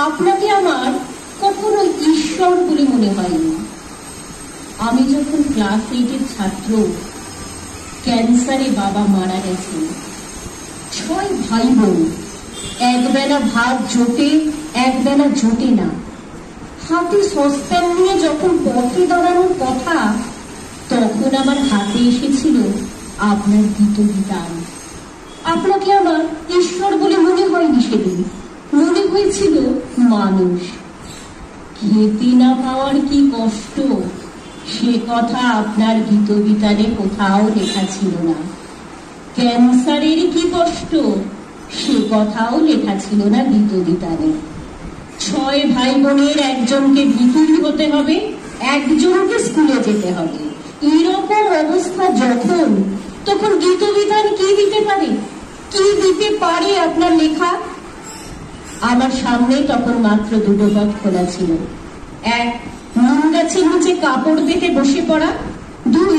আপনাকে আমার কখনো ঈশ্বর বলে মনে হয়নি। আমি যখন ক্লাস 8-এর ছাত্র, ক্যান্সারে বাবা মারা গেছেন। 6 ভাই বোন, একবেলা ভাত জোটে, একবেলা জোটে না। হাতে সসপ্যান নিয়ে যখন পথে দাঁড়ানোর কথা, তখন আমার হাতে এসেছিল আপনার গীতবিতান। আপনাকে আমার ঈশ্বর বলে মনে হয়নি সেদিন, মনে হয়েছিল মানুষ। খেতে না পাওয়ার কি কষ্ট, সে কথা আপনার গীতবিতানে কোথাও লেখা ছিল না। ক্যান্সারের কি কষ্ট, সে কথাও লেখা ছিল না গীতবিতানে। 6 ভাই বোনের একজনকে ভিখিরি হতে হবে, একজনকে স্কুলে যেতে হবে। এরকম অবস্থা যখন, তখন গীতবিতান কি দিতে পারে, কি দিতে পারে আপনার লেখা? আমার সামনে তখন মাত্র 2টো পথ খোলা ছিল। 1, নিম গাছের নিচে কাপড় পেতে বসে পড়া। 2,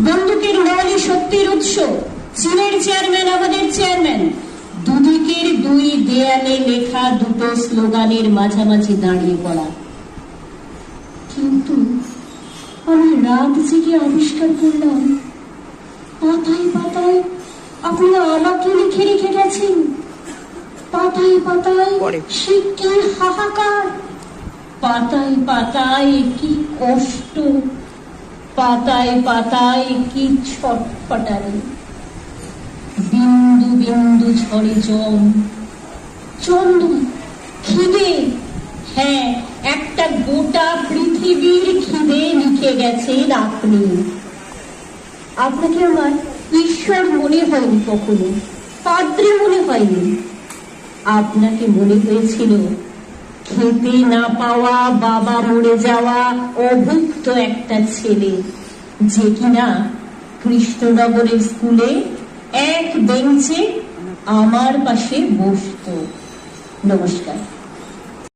বন্দুকের নলি সত্যের উৎস, চীনের চেয়ারম্যান আমাদের চেয়ারম্যান। দুদিকের 2 দেয়ালে লেখা 2টো স্লোগানের মাঝামাঝি দাঁড়িয়ে পড়া। কিন্তু আমি রাত জেগে আবিষ্কার করলাম, পাতায় পাতায় আপনি আমাকে লিখে রেখে গেছেন। পাতায় পাতায় সে কি হাহাকার, পাতায় পাতায় কি কষ্ট, পাতায় পাতায় কি ছটফটানি। বিন্দু বিন্দু ঝরে জল, চন্দন, খিদে। হ্যাঁ, একটা গোটা পৃথিবীর খিদে লিখে গেছেন আপনি। আপনাকে আমার ঈশ্বর মনে হয়নি কখনো, পাদ্রী মনে হয়নি। আপনাকে মনে হয়েছিল খেতে না পাওয়া, বাবা মরে যাওয়া অভুক্ত একটা ছেলে, যে কিনা কৃষ্ণনগরের স্কুলে এক বেঞ্চে আমার পাশে বসতো। নমস্কার।